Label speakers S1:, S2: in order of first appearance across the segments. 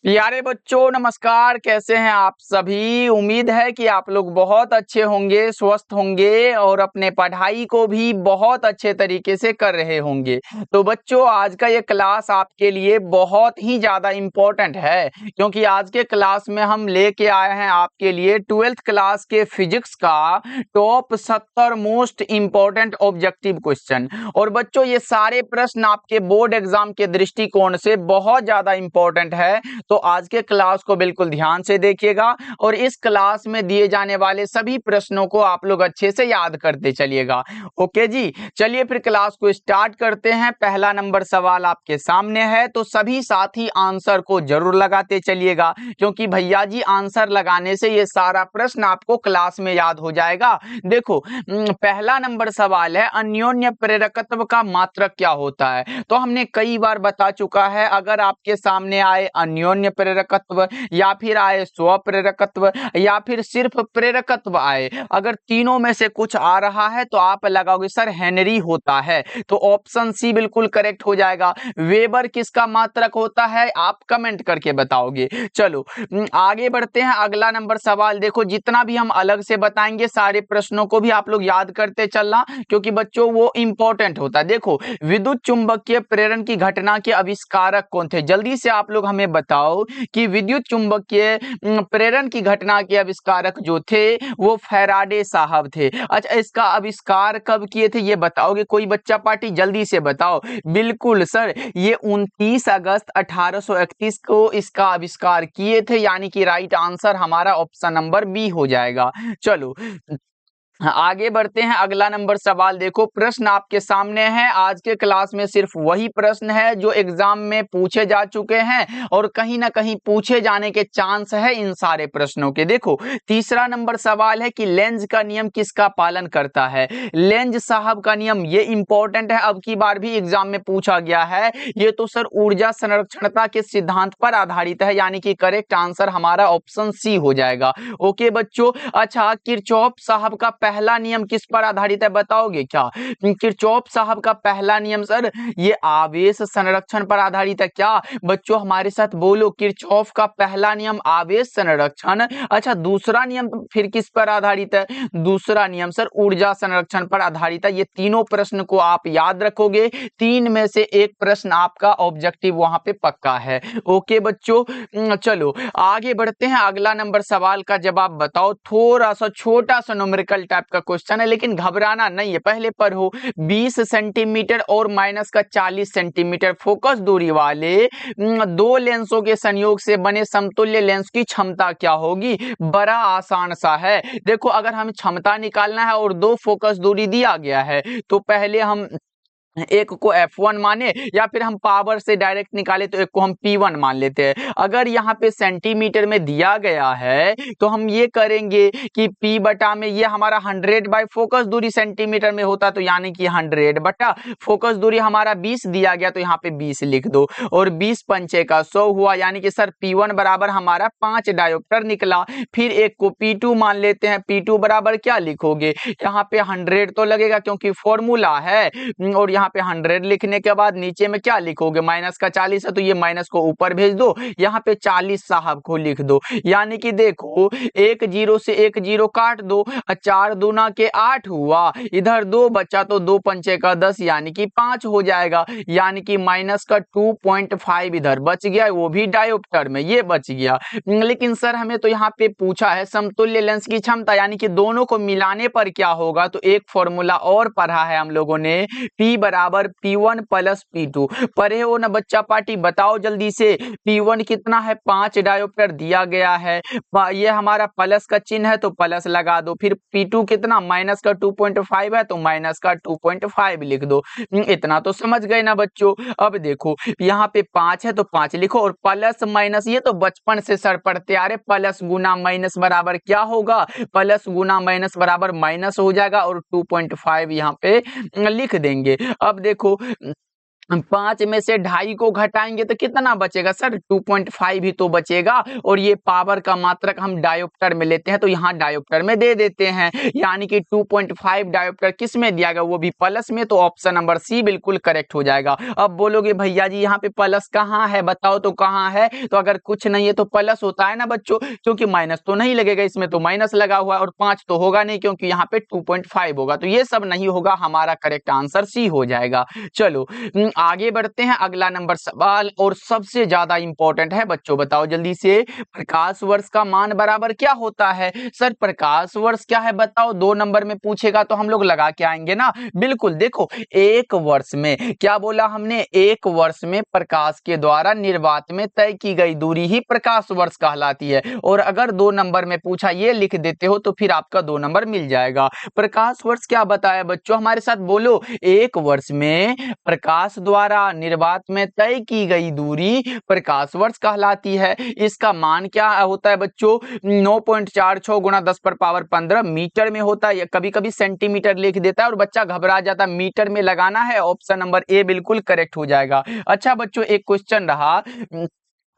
S1: प्यारे बच्चों नमस्कार। कैसे हैं आप सभी। उम्मीद है कि आप लोग बहुत अच्छे होंगे, स्वस्थ होंगे और अपने पढ़ाई को भी बहुत अच्छे तरीके से कर रहे होंगे। तो बच्चों आज का ये क्लास आपके लिए बहुत ही ज़्यादा इम्पोर्टेंट है, क्योंकि आज के क्लास में हम लेके आए हैं आपके लिए 12th क्लास के फिजिक्स का top 70 most important objective question. और बच्चों ये सारे प्रश्न आपके बोर्ड एग्जाम के दृष्टिकोण से बहुत ज़्यादा इम्पोर्टेंट है। तो आज के क्लास को बिल्कुल ध्यान से देखिएगा और इस क्लास में दिए जाने वाले सभी प्रश्नों को आप लोग अच्छे से याद करते चलिएगा। ओके जी, चलिए फिर क्लास को स्टार्ट करते हैं। पहला नंबर सवाल आपके सामने है, तो सभी साथी आंसर को जरूर लगाते चलिएगा, क्योंकि भैया जी आंसर लगाने से ये सारा प्रश्न आपको क्लास में याद हो जाएगा। देखो पहला नंबर सवाल है, अन्योन्य प्रेरकत्व का मात्रक क्या होता है। तो हमने कई बार बता चुका है, अगर आपके सामने आए अन्योन्य प्रेरकत्व या फिर आए स्वप्रेरकत्व या फिर सिर्फ प्रेरकत्व आए, अगर तीनों में से कुछ आ रहा है तो आप लगाओगे सर हेनरी होता है, तो ऑप्शन सी बिल्कुल करेक्ट हो जाएगा। वेबर किसका मात्रक होता है आप कमेंट करके बताओगे। चलो आगे बढ़ते हैं। अगला नंबर सवाल देखो, जितना भी हम अलग से बताएंगे सारे प्रश्नों को भी आप लोग याद करते चलना, क्योंकि बच्चों वो इंपॉर्टेंट होता है। देखो विद्युत चुंबकीय प्रेरण की घटना के आविष्कारक कौन थे, जल्दी से आप लोग हमें बताओ कि विद्युत चुंबकीय प्रेरण की घटना के आविष्कारक जो थे वो फैराडे साहब थे। अच्छा इसका आविष्कार कब किए थे ये बताओगे कोई बच्चा पार्टी, जल्दी से बताओ। बिल्कुल सर, ये 29 अगस्त 1831 को इसका आविष्कार किए थे, यानी कि राइट आंसर हमारा ऑप्शन नंबर बी हो जाएगा। चलो आगे बढ़ते हैं। अगला नंबर सवाल देखो, प्रश्न आपके सामने है। आज के क्लास में सिर्फ वही प्रश्न है जो एग्जाम में पूछे जा चुके हैं और कहीं ना कहीं पूछे जाने के चांस है इन सारे प्रश्नों के। देखो तीसरा नंबर सवाल है कि लेंज का नियम किसका पालन करता है। लेंज साहब का नियम ये इंपॉर्टेंट है, अब की बार भी एग्जाम में पूछा गया है। ये तो सर ऊर्जा संरक्षणता के सिद्धांत पर आधारित है, यानी कि करेक्ट आंसर हमारा ऑप्शन सी हो जाएगा। ओके बच्चों। अच्छा किरचॉफ साहब का पहला नियम किस पर आधारित है बताओगे क्या। किरचॉफ साहब का पहला नियम सर ये आवेश संरक्षण पर आधारित है क्या। बच्चों हमारे साथ बोलो, किरचॉफ का पहला नियम आवेश संरक्षण। अच्छा दूसरा नियम फिर किस पर आधारित है। दूसरा नियम सर ऊर्जा संरक्षण पर आधारित है। ये तीनों प्रश्न को आप याद रखोगे, तीन में से एक प्रश्न आपका ऑब्जेक्टिव वहां पे पक्का है। ओके बच्चों चलो आगे बढ़ते हैं। अगला नंबर सवाल का जवाब बताओ। थोड़ा सा छोटा सा न्यूमेरिकल टाइप का क्वेश्चन है, लेकिन घबराना नहीं है, पहले पढ़ो। 20 सेंटीमीटर और माइनस का 40 सेंटीमीटर फोकस दूरी वाले दो लेंसों के संयोग से बने समतुल्य लेंस की क्षमता क्या होगी। बड़ा आसान सा है। देखो अगर हमें क्षमता निकालना है और दो फोकस दूरी दिया गया है, तो पहले हम एक को F1 माने या फिर हम पावर से डायरेक्ट निकाले तो एक को हम P1 मान लेते हैं। अगर यहाँ पे सेंटीमीटर में दिया गया है तो हम ये करेंगे कि P बटा में ये हमारा 100 बाई फोकस दूरी सेंटीमीटर में होता, तो यानी कि 100 बटा फोकस दूरी हमारा 20 दिया गया, तो यहाँ पे 20 लिख दो और 20 पंचे का 100 हुआ, यानी कि सर P1 बराबर हमारा 5 डायोप्टर निकला। फिर एक को P2 मान लेते हैं। P2 बराबर क्या लिखोगे, यहाँ पे 100 तो लगेगा क्योंकि फॉर्मूला है, और यहाँ पे 100 लिखने के बाद नीचे में क्या लिखोगे, माइनस का 40 है तो ये माइनस को ऊपर भेज दो, यहाँ पे 40 साहब को लिख दो। यानी कि देखो एक जीरो से एक जीरो काट दो, 4 दूना के 8 हुआ, इधर 2 बचा तो 2 पंचे का 10, यानी कि 5 हो जाएगा। यानी कि माइनस का 2.5 इधर बच गया, वो भी डायोप्टर में ये बच गया। लेकिन सर हमें तो यहाँ पे पूछा है समतुल्य लेंस की क्षमता, यानी कि दोनों को मिलाने पर क्या होगा, तो एक फॉर्मूला और पढ़ा है हम लोगों ने, P बराबर P1 प्लस P2। पढ़े हो ना बच्चा पार्टी, बताओ जल्दी से। P1 कितना है, 5 डायोप्टर दिया गया है, ये हमारा प्लस का चिन्ह है तो प्लस लगा दो। फिर P2 कितना, माइनस का 2.5 है तो माइनस का 2.5 लिख दो। इतना तो समझ गए ना बच्चों। अब देखो यहाँ पे 5 है तो 5 लिखो, और प्लस माइनस ये तो बचपन से सर पढ़ते आ रहे, प्लस गुना माइनस बराबर क्या होगा, प्लस गुना माइनस बराबर माइनस हो जाएगा, और 2.5 यहाँ पे लिख देंगे। अब देखो 5 में से 2.5 को घटाएंगे तो कितना बचेगा सर? 2.5 ही तो बचेगा। और ये पावर का मात्रक हम डायोप्टर में लेते हैं तो यहाँ डायोप्टर में दे देते हैं, यानी कि 2.5 डायोप्टर किस में दिया गया? वो भी प्लस में। तो ऑप्शन नंबर सी बिल्कुल करेक्ट हो जाएगा। अब बोलोगे भैया जी यहाँ पे प्लस कहाँ है, बताओ तो कहाँ है? तो अगर कुछ नहीं है तो प्लस होता है ना बच्चों, क्योंकि माइनस तो नहीं लगेगा इसमें, तो माइनस लगा हुआ है। और 5 तो होगा नहीं क्योंकि यहाँ पे 2.5 होगा, तो ये सब नहीं होगा, हमारा करेक्ट आंसर सी हो जाएगा। चलो आगे बढ़ते हैं। अगला नंबर सवाल और सबसे ज्यादा इंपॉर्टेंट है बच्चों, बताओ जल्दी से, प्रकाश वर्ष का मान बराबर क्या होता है? सर प्रकाश वर्ष क्या है बताओ? 2 नंबर में पूछेगा तो हम लोग लगा के आएंगे ना। बिल्कुल, देखो एक वर्ष में, क्या बोला हमने? एक वर्ष में प्रकाश के द्वारा निर्वात में तय की गई दूरी ही प्रकाश वर्ष कहलाती है। और अगर 2 नंबर में पूछा, ये लिख देते हो तो फिर आपका 2 नंबर मिल जाएगा। प्रकाश वर्ष क्या बताया बच्चों? हमारे साथ बोलो, एक वर्ष में प्रकाश द्वारा निर्वात में तय की गई दूरी प्रकाश वर्ष कहलाती है। इसका मान क्या होता है बच्चों? 9.46 गुणा 10⁻15 मीटर में होता है। कभी कभी सेंटीमीटर लिख देता है और बच्चा घबरा जाता है, मीटर में लगाना है। ऑप्शन नंबर ए बिल्कुल करेक्ट हो जाएगा। अच्छा बच्चों, एक क्वेश्चन रहा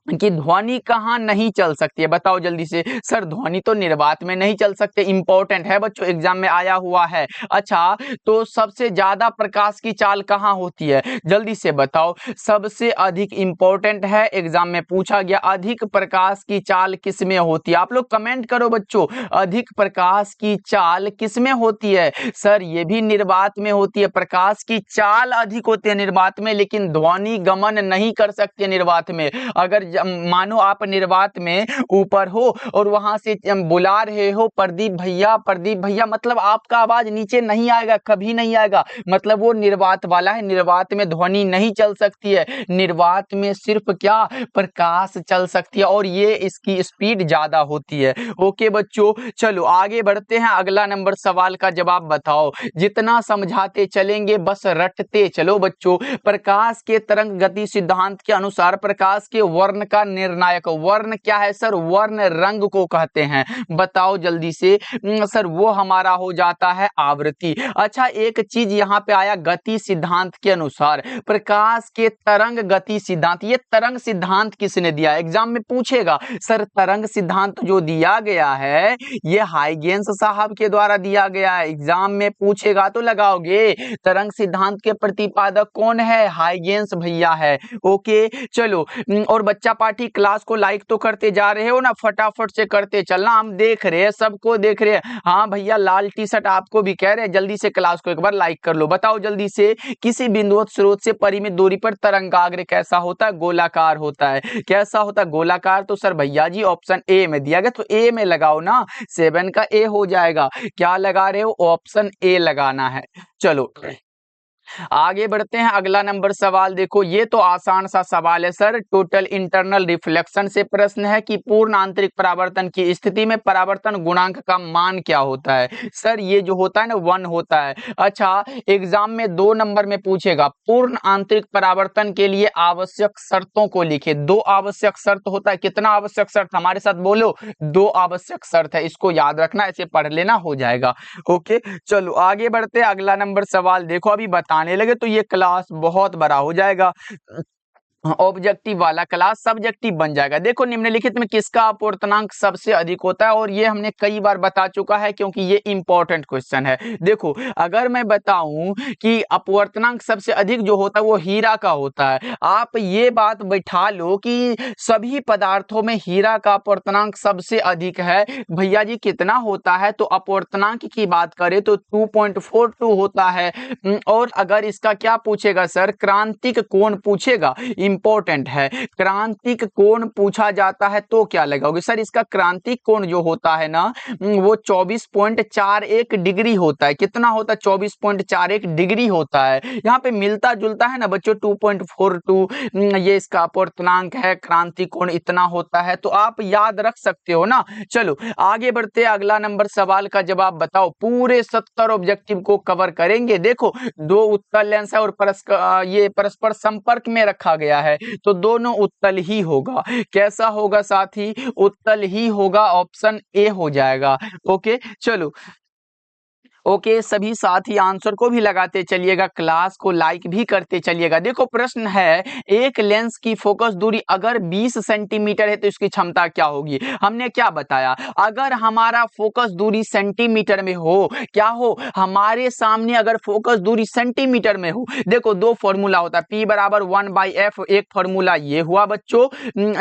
S1: कि ध्वनि कहाँ नहीं चल सकती है, बताओ जल्दी से। सर ध्वनि तो निर्वात में नहीं चल सकते, इंपॉर्टेंट है बच्चों, एग्जाम में आया हुआ है। अच्छा, तो सबसे ज्यादा प्रकाश की चाल कहाँ होती है, जल्दी से बताओ। सबसे अधिक इंपॉर्टेंट है, एग्जाम में पूछा गया, अधिक प्रकाश की चाल किस में होती है? आप लोग कमेंट करो बच्चों, अधिक प्रकाश की चाल किस में होती है? सर ये भी निर्वात में होती है। प्रकाश की चाल अधिक होती है निर्वात में, लेकिन ध्वनि गमन नहीं कर सकती है निर्वात में। अगर मानो आप निर्वात में ऊपर हो और वहां से बुला रहे हो प्रदीप भैया, प्रदीप भैया, मतलब आपका आवाज नीचे नहीं आएगा, कभी नहीं आएगा, मतलब वो निर्वात वाला है। निर्वात में ध्वनि नहीं चल सकती है, निर्वात में सिर्फ क्या? प्रकाश चल सकती है, और ये इसकी स्पीड ज्यादा होती है। ओके बच्चों, चलो आगे बढ़ते हैं। अगला नंबर सवाल का जवाब बताओ। जितना समझाते चलेंगे बस रटते चलो बच्चों। प्रकाश के तरंग गति सिद्धांत के अनुसार प्रकाश के वर्ण का निर्णायक वर्ण क्या है? सर वर्ण रंग को कहते हैं, बताओ जल्दी से। सर वो हमारा हो जाता है आवृत्ति। अच्छा, एक चीज यहाँ पे आया, गति सिद्धांत के अनुसार प्रकाश के तरंग गति सिद्धांत, ये तरंग सिद्धांत किसने दिया? एग्जाम में पूछेगा। सर तरंग सिद्धांत जो दिया गया है ये हाइगेंस साहब के द्वारा दिया गया है, एग्जाम में पूछेगा तो लगाओगे। तरंग सिद्धांत के प्रतिपादक कौन है? हाइगेंस भैया है। ओके चलो, और बच्चा पार्टी क्लास को लाइक तो करते जा रहे हो ना, फटाफट से करते चलना, हम देख रहे हैं, सबको देख रहे हैं। हाँ भैया, लाल टी शर्ट आपको भी कह रहे हैं, जल्दी से क्लास को एक बार लाइक कर लो। बताओ जल्दी से, किसी बिंदुवत स्रोत से परिमित दूरी पर तरंगाग्र कैसा होता है? गोलाकार होता है। कैसा होता है? गोलाकार। तो सर भैया जी ऑप्शन ए में दिया गया, तो ए में लगाओ ना, 7 का ए हो जाएगा। क्या लगा रहे हो? ऑप्शन ए लगाना है। चलो आगे बढ़ते हैं। अगला नंबर सवाल देखो, ये तो आसान सा सवाल है सर। टोटल इंटरनल रिफ्लेक्शन से प्रश्न है कि पूर्ण आंतरिक परावर्तन की स्थिति में परावर्तन गुणांक का मान क्या होता है? सर ये जो होता है ना 1 होता है। अच्छा, एग्जाम में 2 नंबर में पूछेगा, पूर्ण आंतरिक परावर्तन के लिए आवश्यक शर्तों को लिखे। 2 आवश्यक शर्त होता है। कितना आवश्यक शर्त? हमारे साथ बोलो, 2 आवश्यक शर्त है, इसको याद रखना, ऐसे पढ़ लेना, हो जाएगा। ओके चलो आगे बढ़ते हैं। अगला नंबर सवाल देखो, अभी बताने लगे तो ये क्लास बहुत बड़ा हो जाएगा, ऑब्जेक्टिव वाला क्लास सब्जेक्टिव बन जाएगा। देखो निम्नलिखित में किसका अपवर्तनांक सबसे अधिक होता है? और ये हमने कई बार बता चुका है क्योंकि ये इंपॉर्टेंट क्वेश्चन है। देखो अगर मैं बताऊं कि अपवर्तनांक सबसे अधिक जो होता है वो हीरा का होता है, आप ये बात बैठा लो कि सभी पदार्थों में हीरा का अपवर्तनांक सबसे अधिक है। भैया जी कितना होता है? तो अपवर्तनांक की बात करें तो 2.42 होता है। और अगर इसका क्या पूछेगा सर? क्रांतिक कोण पूछेगा, इंपॉर्टेंट है। क्रांतिक कोण पूछा जाता है तो क्या लगाओगे? सर इसका क्रांतिक कोण जो होता है ना वो 24.41 डिग्री होता है। कितना होता है? 24.41 डिग्री होता है। यहाँ पे मिलता जुलता है ना बच्चों, 2.42 ये इसका अपवर्तनांक है, क्रांतिक कोण इतना होता है, तो आप याद रख सकते हो ना। चलो आगे बढ़ते हैं। अगला नंबर सवाल का जवाब बताओ। पूरे 70 ऑब्जेक्टिव को कवर करेंगे। देखो 2 उत्तल लेंस है और ये परस्पर संपर्क में रखा गया है, तो दोनों उत्तल ही होगा। कैसा होगा साथी? उत्तल ही होगा, ऑप्शन ए हो जाएगा। ओके चलो ओके, सभी साथी आंसर को भी लगाते चलिएगा, क्लास को लाइक भी करते चलिएगा। देखो प्रश्न है, एक लेंस की फोकस दूरी अगर 20 सेंटीमीटर है तो इसकी क्षमता क्या होगी। हमने क्या बताया, अगर हमारा फोकस दूरी सेंटीमीटर में हो, क्या हो, हमारे सामने अगर फोकस दूरी सेंटीमीटर में हो, देखो दो फॉर्मूला होता है, P बराबर 1/f, एक फॉर्मूला ये हुआ बच्चों,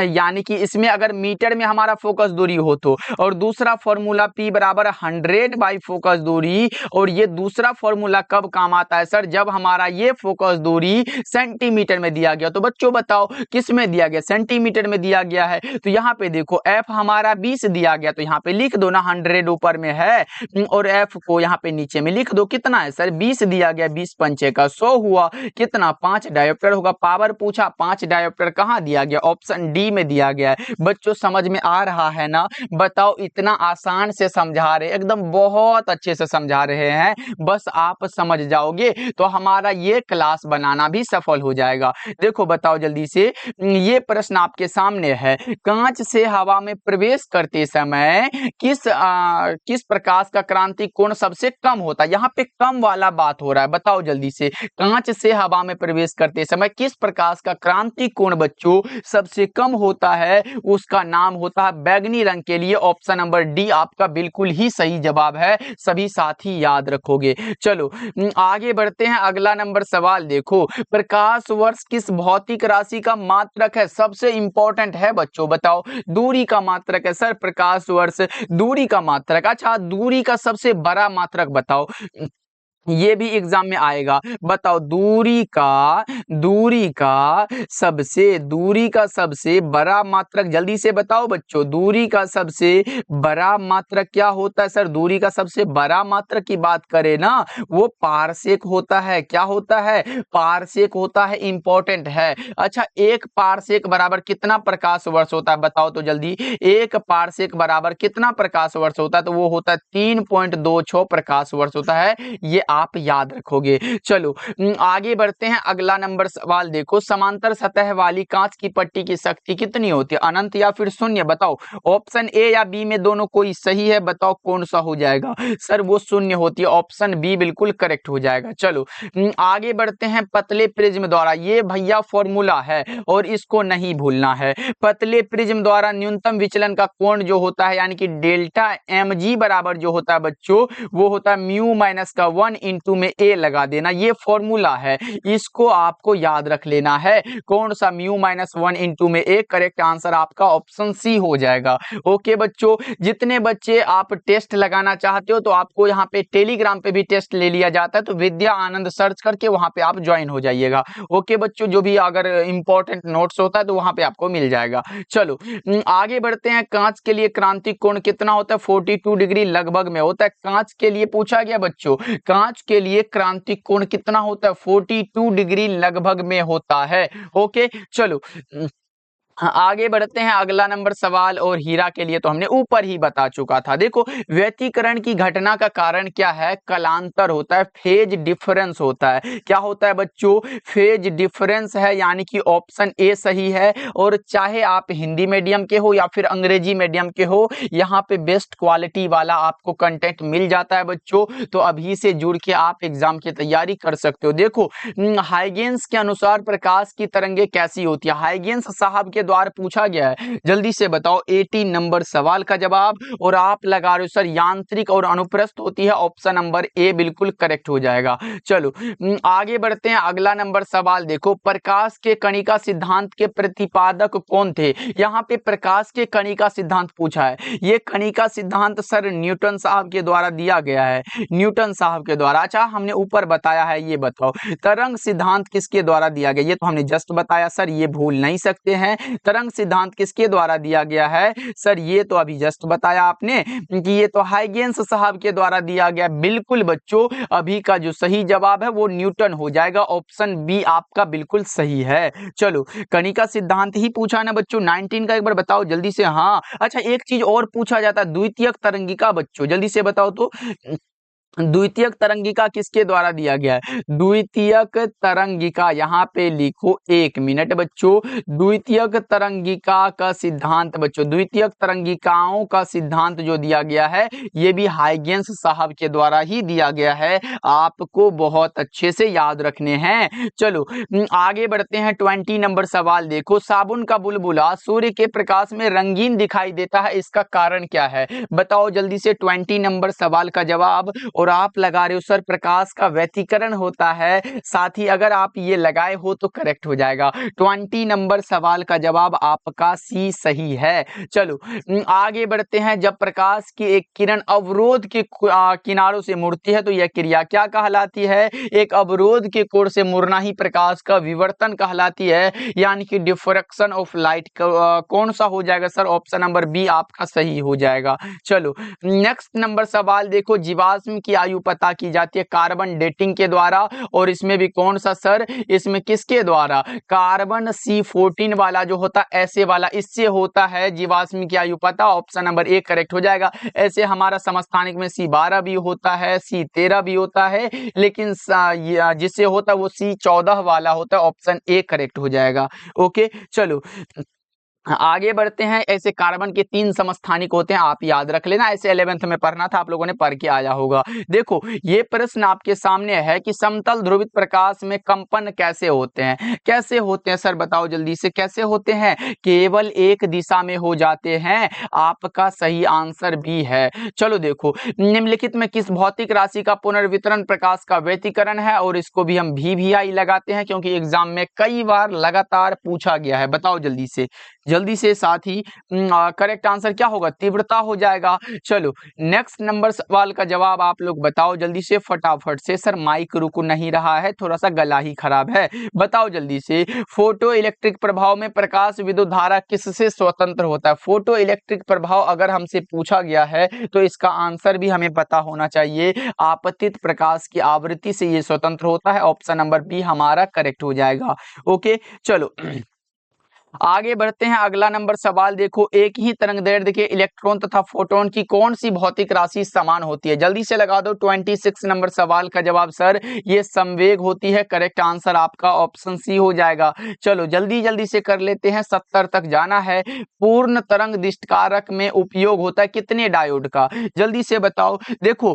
S1: यानी कि इसमें अगर मीटर में हमारा फोकस दूरी हो तो, और दूसरा फॉर्मूला P बराबर 100 बाई फोकस दूरी, और ये दूसरा फॉर्मूला कब काम आता है सर, जब हमारा ये फोकस दूरी सेंटीमीटर में दिया गया। तो बच्चों बताओ किस में दिया गया, सेंटीमीटर में दिया गया है। तो यहाँ पे देखो f हमारा 20 दिया गया, तो यहाँ पे लिख दो ना, 100 ऊपर में है और f को यहाँ पे नीचे में लिख दो। कितना है सर, 20 दिया गया, 20 पंचे का 100 हुआ, कितना 5 डायोप्टर होगा। पावर पूछा, 5 डायोप्टर कहाँ दिया गया, ऑप्शन डी में दिया गया है। बच्चों समझ में आ रहा है ना, बताओ, इतना आसान से समझा रहे, एकदम बहुत अच्छे से समझा रहे हैं, बस आप समझ जाओगे तो हमारा ये क्लास बनाना भी सफल हो जाएगा। देखो बताओ जल्दी से, ये प्रश्न आपके सामने है, कांच से हवा में प्रवेश करते समय किस प्रकाश का क्रांतिक कोण सबसे कम होता है। यहाँ पे कम वाला बात हो रहा है, बताओ जल्दी से, कांच से हवा में प्रवेश करते समय किस प्रकाश का क्रांतिक कोण बच्चों सबसे कम होता है, उसका नाम होता है बैगनी रंग के लिए ऑप्शन नंबर डी आपका बिल्कुल ही सही जवाब है, सभी साथी याद रखोगे। चलो आगे बढ़ते हैं, अगला नंबर सवाल देखो, प्रकाश वर्ष किस भौतिक राशि का मात्रक है, सबसे इंपॉर्टेंट है बच्चों, बताओ, दूरी का मात्रक है सर, प्रकाश वर्ष दूरी का मात्रक। अच्छा, दूरी का सबसे बड़ा मात्रक बताओ, ये भी एग्जाम में आएगा, बताओ, दूरी का सबसे बड़ा मात्रक, जल्दी से बताओ बच्चों, दूरी का सबसे बड़ा मात्रक क्या होता है सर। दूरी का सबसे बड़ा मात्रक की बात करें ना, वो पारसेक होता है। क्या होता है, पारसेक होता है, इंपॉर्टेंट है। अच्छा, एक पारसेक बराबर कितना प्रकाश वर्ष होता है, बताओ तो जल्दी, एक पारसेक बराबर कितना प्रकाश वर्ष होता है, तो वो होता है 3.26 प्रकाश वर्ष होता है, ये आप याद रखोगे। चलो आगे बढ़ते हैं, अगला नंबर सवाल देखो, समांतर सतह वाली कांच की पट्टी की शक्ति कितनी होती है, अनंत या फिर शून्य, बताओ, ऑप्शन ए या बी में दोनों कोई सही है, बताओ कौन सा हो जाएगा सर, वो शून्य होती है, ऑप्शन बी बिल्कुल करेक्ट हो जाएगा। चलो आगे बढ़ते हैं, पतले प्रिज्म द्वारा, ये भैया फॉर्मूला है और इसको नहीं भूलना है, पतले प्रिज्म द्वारा न्यूनतम विचलन का कोण जो होता है, यानी कि डेल्टा एम जी बराबर जो होता है बच्चों, वो होता है म्यू माइनस का 1 इंटू में ए लगा देना, ये फॉर्मूला है, इसको आपको याद रख लेना है। कौन सा, म्यू माइनस 1 इंटू में ए, करेक्ट आंसर आपका ऑप्शन सी हो जाएगा। ओके बच्चों, जितने बच्चे आप टेस्ट लगाना चाहते हो तो आपको यहाँ पे टेलीग्राम पे भी टेस्ट ले लिया जाता है, तो विद्या आनंद सर्च करके वहां पे आप ज्वाइन हो जाइएगा। ओके बच्चों, जो भी अगर इंपॉर्टेंट नोट्स होता है तो वहां पे आपको मिल जाएगा। चलो आगे बढ़ते हैं, कांच के लिए क्रांतिक कोण कितना होता है, 42 डिग्री लगभग में होता है। कांच के लिए पूछा गया बच्चों, कांच के लिए क्रांतिक कोण कितना होता है, 42 डिग्री लगभग में होता है। ओके चलो आगे बढ़ते हैं, अगला नंबर सवाल, और हीरा के लिए तो हमने ऊपर ही बता चुका था। देखो, व्यतिकरण की घटना का कारण क्या है, कलांतर होता है, फेज डिफरेंस होता है। क्या होता है बच्चों, फेज डिफरेंस है, यानी कि ऑप्शन ए सही है। और चाहे आप हिंदी मीडियम के हो या फिर अंग्रेजी मीडियम के हो, यहाँ पे बेस्ट क्वालिटी वाला आपको कंटेंट मिल जाता है बच्चों, तो अभी से जुड़ के आप एग्जाम की तैयारी कर सकते हो। देखो, हाइगेंस के अनुसार प्रकाश की तरंगे कैसी होती है, हाइगेंस साहब के द्वारा पूछा गया है, जल्दी से बताओ 18 नंबर सवाल का जवाब, और आप लगा रहे हो सर यांत्रिक और अनुप्रस्थ होती है, ऑप्शन नंबर ए बिल्कुल करेक्ट हो जाएगा। चलो आगे बढ़ते हैं, अगला नंबर सवाल देखो, प्रकाश के कणिका सिद्धांत के प्रतिपादक कौन थे। यहाँ पे प्रकाश के कणिका सिद्धांत पूछा है, ये कणिका सिद्धांत सर न्यूटन साहब के द्वारा दिया गया है, न्यूटन साहब के द्वारा। अच्छा, हमने ऊपर बताया है, ये बताओ तरंग सिद्धांत किसके द्वारा दिया गया, ये तो हमने जस्ट बताया सर, ये भूल नहीं सकते हैं। तरंग सिद्धांत किसके द्वारा दिया गया है सर, ये तो अभी जस्ट बताया आपने कि ये तो हाइगेंस साहब के द्वारा दिया गया। बिल्कुल बच्चों, अभी का जो सही जवाब है वो न्यूटन हो जाएगा, ऑप्शन बी आपका बिल्कुल सही है। चलो, कणिका सिद्धांत ही पूछा ना बच्चों, 19 का एक बार बताओ जल्दी से। हाँ अच्छा, एक चीज और पूछा जाता है, द्वितीयक तरंगिका बच्चों, जल्दी से बताओ तो द्वितीयक तरंगिका किसके द्वारा दिया गया है? द्वितीयक तरंगिका, यहाँ पे लिखो 1 मिनट बच्चों। द्वितीयक तरंगिका का सिद्धांत बच्चों, द्वितीयक तरंगिकाओं का सिद्धांत जो दिया गया है ये भी हाइगेंस साहब के द्वारा ही दिया गया है, आपको बहुत अच्छे से याद रखने हैं। चलो आगे बढ़ते हैं। 20 नंबर सवाल देखो, साबुन का बुलबुला सूर्य के प्रकाश में रंगीन दिखाई देता है, इसका कारण क्या है? बताओ जल्दी से 20 नंबर सवाल का जवाब। और आप लगा रहे हो सर प्रकाश का व्यतिकरण होता है, साथ ही अगर आप ये लगाए हो तो करेक्ट हो जाएगा। 20 नंबर सवाल का जवाब आपका सी सही है। चलो आगे बढ़ते हैं। जब प्रकाश की एक किरण अवरोध के किनारों से मुड़ती है तो यह क्रिया क्या कहलाती है? एक अवरोध के कोण से मुड़ना ही प्रकाश का विवर्तन कहलाती है, यानी कि डिफ्रैक्शन ऑफ लाइट। कौन सा हो जाएगा सर? ऑप्शन नंबर बी आपका सही हो जाएगा। चलो नेक्स्ट नंबर सवाल देखो, जीवाश्म की आयु पता की जाती है कार्बन डेटिंग के द्वारा, और इसमें भी कौन सा सर? इसमें किसके द्वारा? कार्बन C14 वाला जो होता है ऐसे वाला, इससे होता है जीवाश्म की आयु पता। ऑप्शन नंबर ए करेक्ट हो जाएगा। ऐसे हमारा समस्थानिक में C12 भी होता है, C13 भी होता है, लेकिन जिससे होता है वो C14 वाला होता है। ऑप्शन ए करेक्ट हो जाएगा। ओके चलो आगे बढ़ते हैं। ऐसे कार्बन के 3 समस्थानिक होते हैं, आप याद रख लेना, ऐसे 11th में पढ़ना था, आप लोगों ने पढ़ के आया होगा। देखो ये प्रश्न आपके सामने है कि समतल ध्रुवित प्रकाश में कंपन कैसे होते हैं? कैसे होते हैं सर बताओ जल्दी से, कैसे होते हैं? केवल एक दिशा में हो जाते हैं, आपका सही आंसर भी है। चलो देखो, निम्नलिखित में किस भौतिक राशि का पुनर्वितरण प्रकाश का व्यतिकरण है? और इसको भी हम VVI लगाते हैं क्योंकि एग्जाम में कई बार लगातार पूछा गया है। बताओ जल्दी से, जल्दी से। साथ ही करेक्ट आंसर क्या होगा? तीव्रता हो जाएगा। चलो नेक्स्ट नंबर सवाल का जवाब आप लोग बताओ जल्दी से फटाफट से। सर माइक रुक नहीं रहा है, थोड़ा सा गला ही खराब है। बताओ जल्दी से, फोटो इलेक्ट्रिक प्रभाव में प्रकाश विद्युत धारा किससे स्वतंत्र होता है? फोटो इलेक्ट्रिक प्रभाव अगर हमसे पूछा गया है तो इसका आंसर भी हमें पता होना चाहिए। आपतित प्रकाश की आवृत्ति से ये स्वतंत्र होता है। ऑप्शन नंबर बी हमारा करेक्ट हो जाएगा। ओके चलो आगे बढ़ते हैं। अगला नंबर सवाल देखो, एक ही तरंगदैर्ध्य के इलेक्ट्रॉन तथा फोटोन की कौन सी भौतिक राशि समान होती है? जल्दी से लगा दो 26 नंबर सवाल का जवाब। सर ये संवेग होती है। करेक्ट आंसर आपका ऑप्शन सी हो जाएगा। चलो जल्दी जल्दी से कर लेते हैं, 70 तक जाना है। पूर्ण तरंग दिष्टकारक में उपयोग होता है कितने डायोड का? जल्दी से बताओ। देखो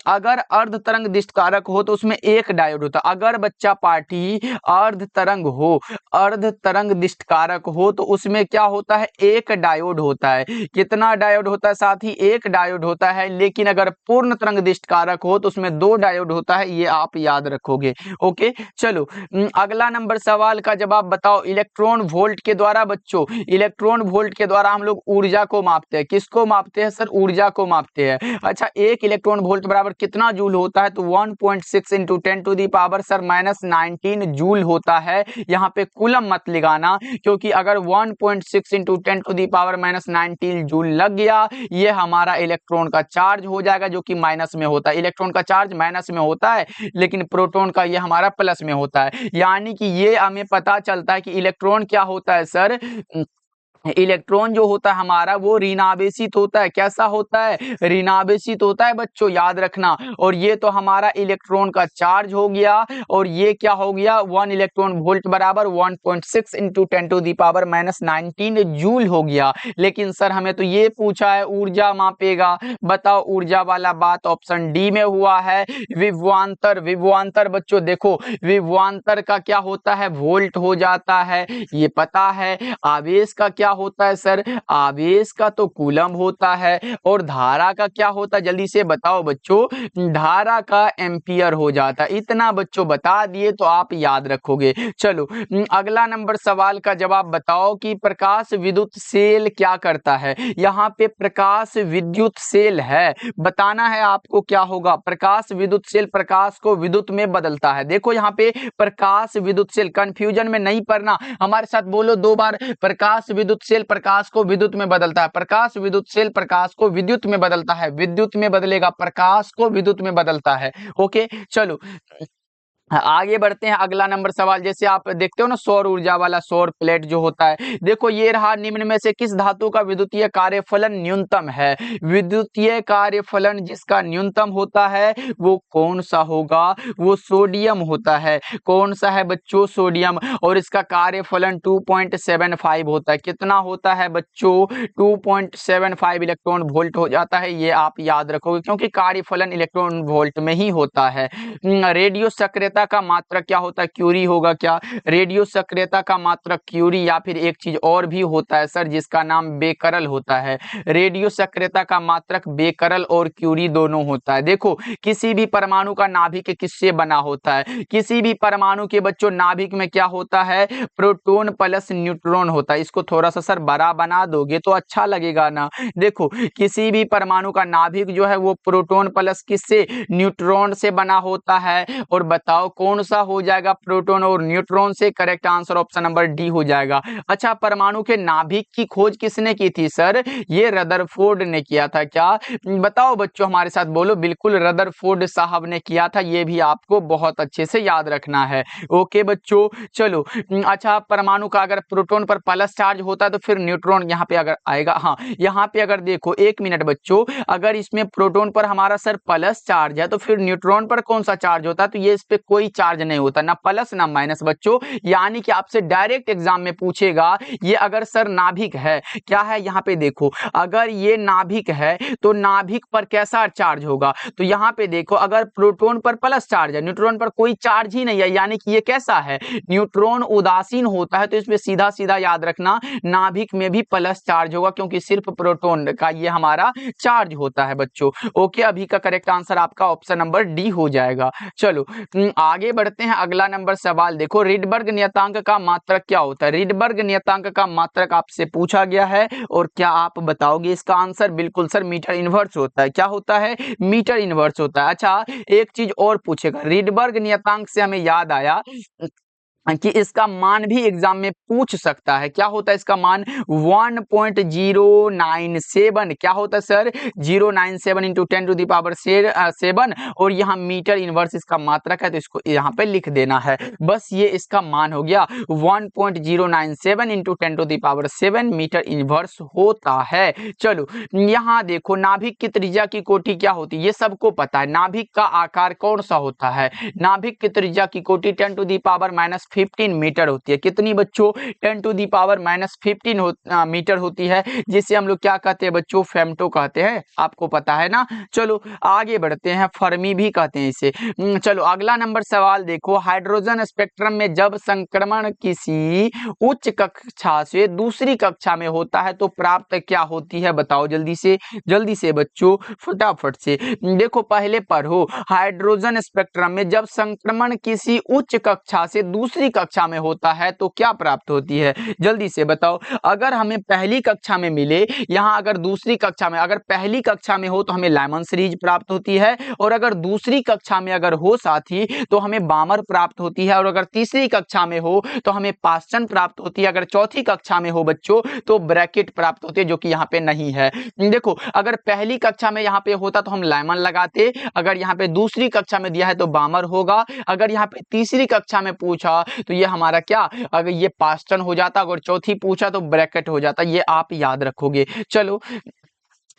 S1: अगर अर्ध तरंग दिष्टकारक हो तो उसमें एक डायोड होता है। अगर बच्चा पार्टी अर्ध तरंग हो, अर्ध तरंग दिष्टकारक हो तो उसमें क्या होता है? एक डायोड होता है। कितना डायोड होता है साथी? एक डायोड होता है। लेकिन अगर पूर्ण तरंग दिष्टकारक हो तो उसमें 2 डायोड होता है, ये आप याद रखोगे। ओके चलो अगला नंबर सवाल का जवाब बताओ। इलेक्ट्रॉन वोल्ट के द्वारा बच्चों, इलेक्ट्रॉन वोल्ट के द्वारा हम लोग ऊर्जा को मापते हैं। किसको मापते हैं सर? ऊर्जा को मापते हैं। अच्छा एक इलेक्ट्रॉन वोल्ट बराबर कितना जूल होता है? तो 1.6 into 10 to the power sir -19 joule होता है। यहाँ पे कूलम मत लगाना, क्योंकि अगर 1.6 into 10 to the power -19 joule लग गया, ये हमारा इलेक्ट्रॉन का चार्ज हो जाएगा, जो कि माइनस में होता है। इलेक्ट्रॉन का चार्ज माइनस में होता है, लेकिन प्रोटॉन का ये हमारा प्लस में होता है। यानी कि ये हमें पता चलता है कि इलेक्ट्रॉन क्या होता है सर? इलेक्ट्रॉन जो होता है हमारा वो ऋणावेशित होता है। कैसा होता है? ऋणावेशित होता है बच्चों, याद रखना। और ये तो हमारा इलेक्ट्रॉन का चार्ज हो गया, और ये क्या हो गया? 1 इलेक्ट्रॉन वोल्ट बराबर 1.6 into 10 to the power -19 joule हो गया। लेकिन सर हमें तो ये पूछा है ऊर्जा मापेगा। बताओ ऊर्जा वाला बात ऑप्शन डी में हुआ है। विभवांतर, विभवांतर बच्चों देखो, विभवांतर का क्या होता है? वोल्ट हो जाता है, ये पता है। आवेश का क्या होता है सर? आवेश का तो कूलम होता है। और धारा का क्या होता है? जल्दी से बताओ बच्चों। धारा का एम्पियर हो जाता है। इतना बच्चों बता दिए तो आप याद रखोगे। चलो अगला नंबर सवाल का जवाब बताओ कि प्रकाश विद्युत सेल क्या करता है? यहाँ पे प्रकाश विद्युत सेल है, बताना है आपको क्या होगा। प्रकाश विद्युत सेल प्रकाश को विद्युत में बदलता है। देखो यहाँ पे प्रकाश विद्युत सेल, कंफ्यूजन में नहीं पड़ना, हमारे साथ बोलो 2 बार। प्रकाश विद्युत सेल प्रकाश को विद्युत में बदलता है। प्रकाश विद्युत सेल प्रकाश को विद्युत में बदलता है। विद्युत में बदलेगा, प्रकाश को विद्युत में बदलता है। ओके चलो आगे बढ़ते हैं, अगला नंबर सवाल। जैसे आप देखते हो ना, सौर ऊर्जा वाला सौर प्लेट जो होता है, देखो ये रहा, निम्न में से किस धातु का विद्युतीय कार्यफलन न्यूनतम है? विद्युतीय कार्यफलन जिसका न्यूनतम होता है वो कौन सा होगा? वो सोडियम होता है। कौन सा है बच्चों? सोडियम। और इसका कार्यफलन 2.75 होता है। कितना होता है बच्चों? 2.75 इलेक्ट्रॉन वोल्ट हो जाता है। ये आप याद रखोगे क्योंकि कार्यफलन इलेक्ट्रॉन वोल्ट में ही होता है। रेडियो सक्रियता का मात्रक क्या होता है? क्यूरी होगा क्या? रेडियो सक्रियता का मात्रक क्यूरी, या फिर एक चीज और भी होता है सर जिसका नाम बेकरल होता है। रेडियो सक्रियता का मात्रक बेकरल और क्यूरी दोनों होता है। देखो, किसी भी परमाणु का नाभिक किससे बना होता है? किसी भी परमाणु के बच्चों नाभिक में क्या होता है? प्रोटॉन प्लस न्यूट्रॉन होता है। इसको थोड़ा सा सर बड़ा बना दोगे तो अच्छा लगेगा ना। देखो, किसी भी परमाणु का नाभिक जो है वो प्रोटॉन प्लस किससे? न्यूट्रॉन से बना होता है। और बताओ कौन सा हो जाएगा? प्रोटॉन और न्यूट्रॉन से। Correct answer option number D हो जाएगा। अच्छा, परमाणु के नाभिक की खोज किसने की थी सर? ये रदरफोर्ड ने किया था। क्या? बताओ बच्चों, हमारे साथ बोलो। बिल्कुल, रदरफोर्ड साहब ने किया था। ये भी आपको बहुत अच्छे से याद रखना है। ओके बच्चों, चलो। अच्छा, परमाणु का अगर प्रोटॉन पर प्लस चार्ज होता है तो फिर न्यूट्रॉन यहाँ पे अगर आएगा। हाँ, यहाँ पे अगर देखो, एक मिनट बच्चों, अगर इसमें प्रोटॉन पर हमारा सर प्लस चार्ज है तो फिर न्यूट्रॉन पर कौन सा चार्ज होता है? तो ये इस पे कोई चार्ज नहीं होता, ना प्लस ना माइनस बच्चों। यानी कि आपसे डायरेक्ट एग्जाम में पूछेगा ये अगर सर नाभिक है, क्या है यहाँ पे देखो, अगर ये नाभिक है तो नाभिक पर कैसा चार्ज होगा? तो यहाँ पे देखो, अगर प्रोटॉन पर प्लस चार्ज है, न्यूट्रॉन पर कोई चार्ज ही नहीं है, यानी कि ये कैसा है? न्यूट्रॉन उदासीन होता है। तो इसमें सीधा सीधा याद रखना, नाभिक में भी प्लस चार्ज होगा क्योंकि सिर्फ प्रोटॉन का ये हमारा चार्ज होता है बच्चों। ओके, अभी का करेक्ट आंसर आपका ऑप्शन नंबर डी हो जाएगा। चलो आगे बढ़ते हैं, अगला नंबर सवाल देखो, रिडबर्ग नियतांक का मात्रक क्या होता है? रिडबर्ग नियतांक का मात्रक आपसे पूछा गया है और क्या आप बताओगे इसका आंसर? बिल्कुल सर, मीटर इनवर्स होता है। क्या होता है? मीटर इनवर्स होता है। अच्छा, एक चीज और पूछेगा, रिडबर्ग नियतांक से हमें याद आया कि इसका मान भी एग्जाम में पूछ सकता है। क्या होता है इसका मान? 1.097। क्या होता है सर? 097 इंटू 10⁻7। और यहाँ मीटर इनवर्स इसका मात्रक है, तो इसको यहाँ पे लिख देना है। बस ये इसका मान हो गया, 1.097 इंटू 10⁻7 मीटर इनवर्स होता है। चलो, यहाँ देखो, नाभिक की त्रिज्या की कोटि क्या होती है? ये सबको पता है। नाभिक का आकार कौन सा होता है? नाभिक की त्रिज्या की कोटि 10⁻15 मीटर होती है। कितनी बच्चों? 10⁻15 मीटर होती है, जिसे हम लोग क्या कहते हैं बच्चों? फेम्टो कहते हैं। आपको पता है ना। चलो आगे बढ़ते हैं, फर्मी भी कहते हैं इसे। चलो अगला नंबर सवाल देखो, हाइड्रोजन स्पेक्ट्रम में जब संक्रमण किसी उच्च कक्षा से दूसरी कक्षा में होता है तो प्राप्त क्या होती है? बताओ जल्दी से बच्चों, फटाफट से। देखो, पहले पढ़ो, हाइड्रोजन स्पेक्ट्रम में जब संक्रमण किसी उच्च कक्षा से दूसरी कक्षा में होता है तो क्या प्राप्त होती है? जल्दी से बताओ। अगर हमें पहली कक्षा में मिले, यहाँ अगर दूसरी कक्षा में, अगर पहली कक्षा में हो तो हमें लाइमन सीरीज प्राप्त होती है, और अगर दूसरी कक्षा में अगर हो साथी तो हमें बामर प्राप्त होती है, और अगर तीसरी कक्षा में हो तो हमें पास्टन प्राप्त होती है, अगर चौथी कक्षा में हो बच्चों तो ब्रैकेट प्राप्त होती है, जो कि यहाँ पे नहीं है। देखो, अगर पहली कक्षा में यहाँ पे होता तो हम लाइमन लगाते, अगर यहाँ पे दूसरी कक्षा में दिया है तो बामर होगा, अगर यहाँ पे तीसरी कक्षा में पूछा तो ये हमारा क्या, अगर ये पास्टन हो जाता, अगर चौथी पूछा तो ब्रैकेट हो जाता। ये आप याद रखोगे। चलो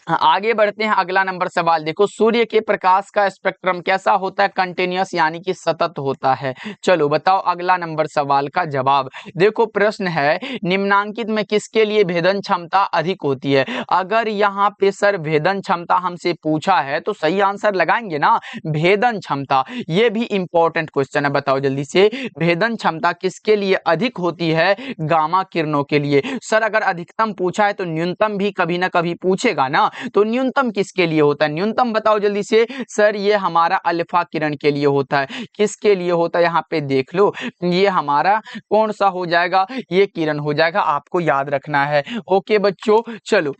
S1: आगे बढ़ते हैं, अगला नंबर सवाल देखो, सूर्य के प्रकाश का स्पेक्ट्रम कैसा होता है? कंटिन्यूअस यानी कि सतत होता है। चलो बताओ अगला नंबर सवाल का जवाब। देखो, प्रश्न है, निम्नांकित में किसके लिए भेदन क्षमता अधिक होती है? अगर यहाँ पे सर भेदन क्षमता हमसे पूछा है तो सही आंसर लगाएंगे ना। भेदन क्षमता, ये भी इंपॉर्टेंट क्वेश्चन है। बताओ जल्दी से, भेदन क्षमता किसके लिए अधिक होती है? गामा किरणों के लिए। सर अगर अधिकतम पूछा है तो न्यूनतम भी कभी ना कभी पूछेगा ना, तो न्यूनतम किसके लिए होता है? न्यूनतम बताओ जल्दी से। सर ये हमारा अल्फा किरण के लिए होता है। किसके लिए होता है? यहाँ पे देख लो, ये हमारा कौन सा हो जाएगा? ये किरण हो जाएगा, आपको याद रखना है। ओके बच्चों, चलो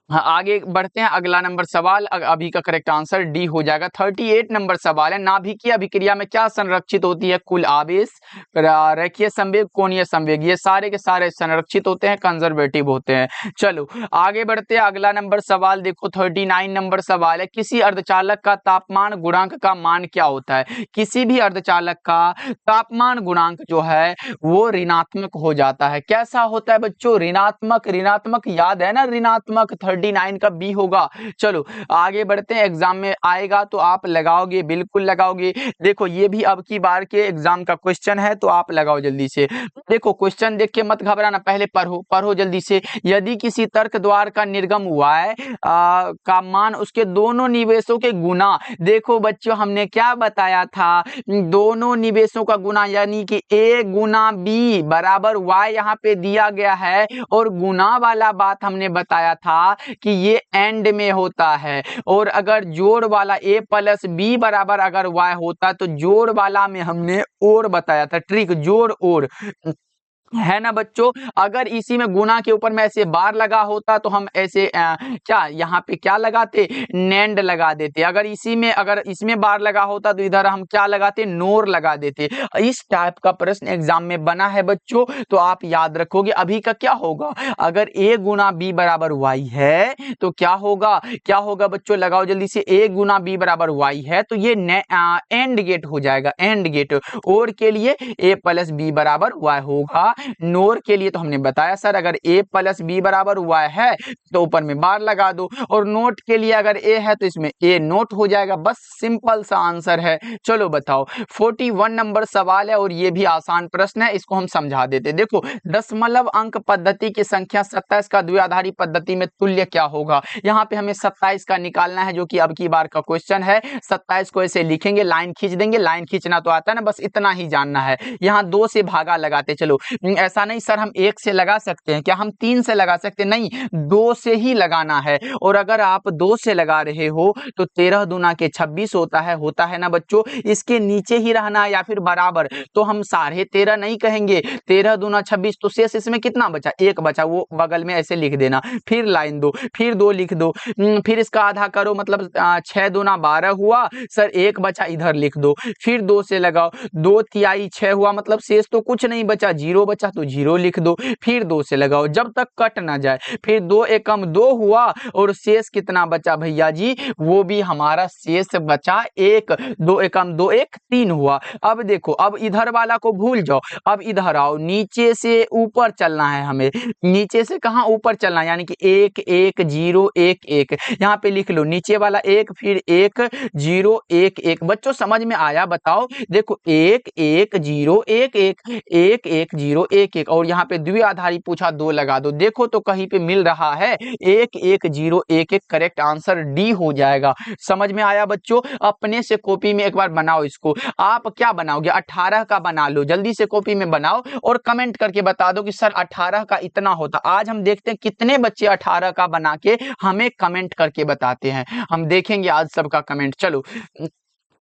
S1: हाँ, आगे बढ़ते हैं। अगला नंबर सवाल, अभी का करेक्ट आंसर डी हो जाएगा। 38 नंबर सवाल है, नाभिकीय अभिक्रिया में क्या संरक्षित होती है? कुल आवेश, रेखीय संवेग, कोणीय संवेग, ये सारे के सारे संरक्षित होते हैं, कंजर्वेटिव होते हैं। चलो आगे बढ़ते हैं। अगला नंबर सवाल देखो, 39 नंबर सवाल है, किसी अर्धचालक का तापमान गुणांक का मान क्या होता है? किसी भी अर्धचालक का तापमान गुणांक जो है वो ऋणात्मक हो जाता है। कैसा होता है बच्चों? ऋणात्मक। ऋणात्मक याद है ना, ऋणात्मक 39 का बी होगा। चलो आगे बढ़ते हैं, एग्जाम में आएगा तो आप लगाओगे, बिल्कुल लगाओगे। देखो ये भी अब की बार के एग्जाम का क्वेश्चन है, तो आप लगाओ जल्दी से। देखो क्वेश्चन देख के मत घबराना, पहले पढ़ो जल्दी से। यदि किसी तर्क द्वार का निर्गम y का मान उसके दोनों निवेशों के गुना, देखो बच्चों हमने क्या बताया था, दोनों निवेशों का गुना, यानी कि a गुना b बराबर y यहाँ पे दिया गया है, और गुना वाला बात हमने बताया था कि ये एंड में होता है। और अगर जोड़ वाला a प्लस b बराबर अगर y होता, तो जोड़ वाला में हमने और बताया था, ट्रिक जोड़ और, है ना बच्चों। अगर इसी में गुना के ऊपर में ऐसे बार लगा होता तो हम ऐसे क्या यहाँ पे क्या लगाते, नेंड लगा देते। अगर इसमें बार लगा होता तो इधर हम क्या लगाते, नोर लगा देते। इस टाइप का प्रश्न एग्जाम में बना है बच्चों, तो आप याद रखोगे। अभी का क्या होगा, अगर a गुना b बराबर y है तो क्या होगा बच्चों, लगाओ जल्दी से। a गुना b बराबर y है तो ये एंड गेट हो जाएगा, एंड गेट। और के लिए a प्लस b बराबर y होगा। नोर के लिए तो हमने बताया सर, अगर a प्लस बी बराबर y है तो ऊपर में बार लगा दो, और नोट के लिए अगर a है तो इसमें a नोट हो जाएगा। बस सिंपल सा आंसर है। चलो बताओ, 41 नंबर सवाल है, और ये भी आसान प्रश्न है, इसको हम समझा देते। देखो दशमलव अंक पद्धति की संख्या 27 का द्विआधारी पद्धति में तुल्य क्या होगा? यहाँ पे हमें 27 का निकालना है, जो कि अब की बार का क्वेश्चन है। 27 को ऐसे लिखेंगे, लाइन खींच देंगे, लाइन खींचना तो आता है ना, बस इतना ही जानना है। यहाँ 2 से भागा लगाते चलो। ऐसा नहीं सर हम 1 से लगा सकते हैं क्या, हम 3 से लगा सकते हैं? नहीं, 2 से ही लगाना है। और अगर आप 2 से लगा रहे हो तो 13 दूना के 26 होता है ना बच्चों। इसके नीचे ही रहना है या फिर बराबर, तो हम 13.5 नहीं कहेंगे, 13 दूना 26, तो शेष इसमें कितना बचा, 1 बचा, वो बगल में ऐसे लिख देना। फिर लाइन 2, फिर 2 लिख दो, फिर इसका आधा करो, मतलब 6 दूना 12 हुआ सर, 1 बचा, इधर लिख दो। फिर 2 से लगाओ, 2 तिहाई 6 हुआ, मतलब शेष तो कुछ नहीं बचा, 0 बचा, तो 0 लिख दो। फिर 2 से लगाओ जब तक कट ना जाए। फिर 2 एकम 2 हुआ, और शेष कितना बचा भैया जी, वो भी हमारा शेष बचा 1। 2 एकम 2 1 3 हुआ। अब देखो, अब इधर वाला को भूल जाओ, अब इधर आओ, नीचे से ऊपर चलना है हमें। नीचे से कहाँ ऊपर चलना है, यानी कि 1 1 0 1 1, यहाँ पे लिख लो नीचे वाला 1, फिर 1 0 1 1। बच्चों समझ में आया? बताओ। देखो 1 1 0 1 1 1 1 0 1 1, और यहाँ पे द्विआधारी पूछा 2 लगा दो। देखो तो कहीं पे मिल रहा है 1 1 0 1 1, करेक्ट आंसर डी हो जाएगा। समझ में आया बच्चों? अपने से कॉपी में एक बार बनाओ इसको। आप क्या बनाओगे, 18 का बना लो, जल्दी से कॉपी में बनाओ और कमेंट करके बता दो कि सर 18 का इतना होता। आज हम देखते हैं कितने बच्चे 18 का बना के हमें कमेंट करके बताते हैं। हम देखेंगे आज सबका कमेंट। चलो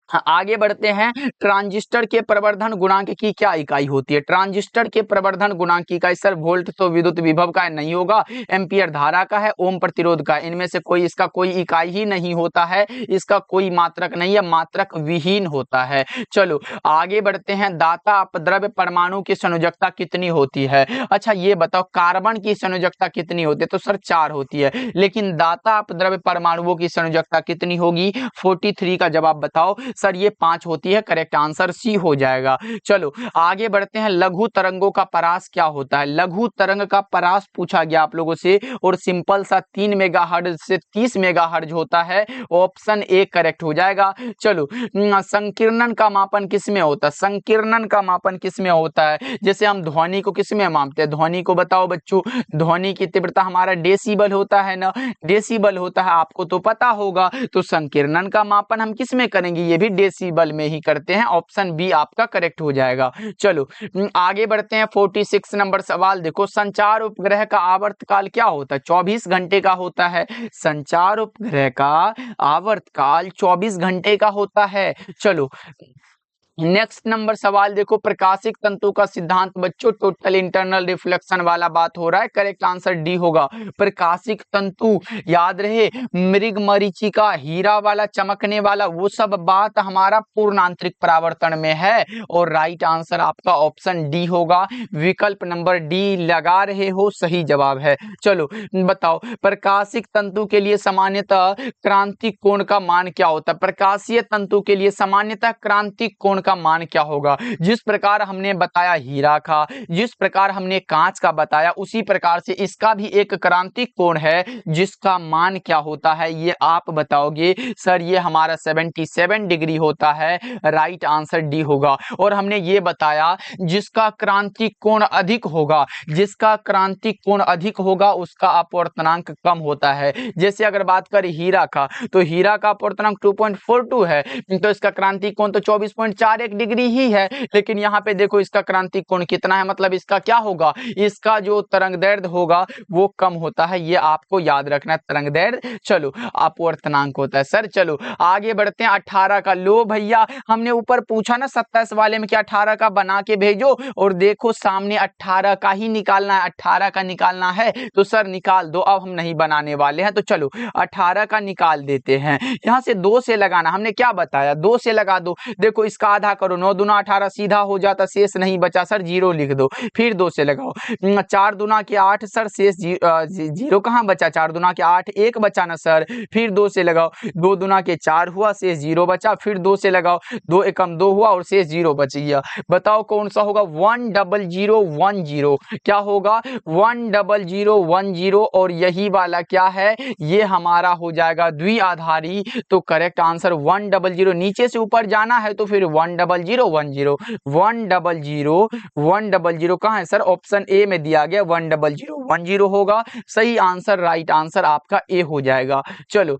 S1: आगे बढ़ते हैं। ट्रांजिस्टर के प्रवर्धन गुणांक की क्या इकाई होती है? ट्रांजिस्टर के प्रवर्धन गुणांक की इकाई सर वोल्ट तो विद्युत विभव का नहीं होगा, एम्पियर धारा का है, ओम प्रतिरोध का। इनमें से कोई इसका कोई इकाई ही नहीं होता है, इसका कोई मात्रक नहीं है, मात्रक विहीन होता है। चलो आगे बढ़ते हैं। दाता अपद्रव्य परमाणु की संयोजकता कितनी होती है? अच्छा ये बताओ, कार्बन की संयोजकता कितनी होती है? तो सर 4 होती है, लेकिन दाता अपद्रव्य परमाणुओं की संयोजकता कितनी होगी? 43 का जवाब बताओ सर। ये 5 होती है, करेक्ट आंसर सी हो जाएगा। चलो आगे बढ़ते हैं। लघु तरंगों का परास क्या होता है? लघु तरंग का परास पूछा गया आप लोगों से, और सिंपल सा 3 मेगाहर्ट्ज से 30 मेगाहर्ट्ज होता है। ऑप्शन ए करेक्ट हो जाएगा। चलो संकीर्णन का मापन किसमें होता है? संकीर्णन का मापन किसमें होता है? जैसे हम ध्वनि को किसमें मापते हैं? ध्वनि को बताओ बच्चों। ध्वनि की तीव्रता हमारा डेसिबल होता है ना, डेसिबल होता है, आपको तो पता होगा। तो संकीर्णन का मापन हम किसमें करेंगे? ये भी डेसिबल में ही करते हैं। ऑप्शन बी आपका करेक्ट हो जाएगा। चलो आगे बढ़ते हैं। 46 नंबर सवाल देखो, संचार उपग्रह का आवर्तकाल क्या होता है? 24 घंटे का होता है। संचार उपग्रह का आवर्तकाल 24 घंटे का होता है। चलो नेक्स्ट नंबर सवाल देखो, प्रकाशिक तंतु का सिद्धांत बच्चों टोटल इंटरनल रिफ्लेक्शन वाला बात हो रहा है। करेक्ट आंसर डी होगा। प्रकाशिक तंतु याद रहे, मृग मरीचिका, हीरा वाला, चमकने वाला, वो सब बात हमारा पूर्ण आंतरिक परावर्तन में है। और राइट आंसर आपका ऑप्शन डी होगा। विकल्प नंबर डी लगा रहे हो, सही जवाब है। चलो बताओ, प्रकाशिक तंतु के लिए सामान्यतः क्रांतिक कोण का मान क्या होता है? प्रकाशीय तंतु के लिए सामान्यतः क्रांतिक कोण का मान क्या होगा? जिस प्रकार हमने बताया हीरा का, जिस प्रकार हमने कांच का बताया, उसी प्रकार से इसका भी एक क्रांतिक कोण है जिसका मान क्या होता है ये आप बताओगे। सर ये हमारा 77 डिग्री होता है। राइट आंसर डी होगा। और हमने ये बताया जिसका क्रांतिक कोण अधिक होगा, जिसका क्रांतिक कोण अधिक होगा उसका अपवर्तनांक कम होता है। जैसे अगर बात करें हीरा का, तो हीरा का अपवर्तनांक 2.42 है, तो इसका क्रांतिक कोण तो 24.41 डिग्री ही है। लेकिन यहाँ पे देखो इसका क्रांतिक कोण कितना है, मतलब इसका क्या होगा, इसका जो तरंगदैर्ध्य होगा वो कम होता है। ये आपको याद रखना है, तरंगदैर्ध्य चलो अपवर्तनांक होता है। सर चलो आगे बढ़ते हैं। 18 का, लो भैया हमने ऊपर पूछा ना 27 वाले में कि 18 का बना के भेजो, और देखो सामने 18 का ही निकालना है, 18 का निकालना है तो सर निकाल दो। अब हम नहीं बनाने वाले हैं, तो चलो 18 का निकाल देते हैं। यहाँ से 2 से लगाना, हमने क्या बताया, 2 से लगा दो। देखो इसका आधा करो, 9 दूना 18 सीधा हो जाता, शेष नहीं बचा सर, 0 लिख दो। फिर 2 से लगाओ, 4 दूना के 8 सर, शेष 0 कहाँ बचा, 4 दूना के 8 1 बचा ना सर। फिर 2 से लगाओ, 2 दूना के 4 हुआ, शेष 0 बचा। फिर 2 से लगाओ, 2 एकम 2 हुआ और शेष 0 बच गया। बताओ कौन सा होगा, 10010। क्या होगा, 10010। और यही वाला क्या है, ये हमारा हो जाएगा द्विआधारी। तो करेक्ट आंसर 100, नीचे से ऊपर जाना है तो फिर 10010 100 कहाँ है सर, ऑप्शन ए में दिया गया 10010 होगा। सही आंसर, राइट आंसर आपका ए हो जाएगा। चलो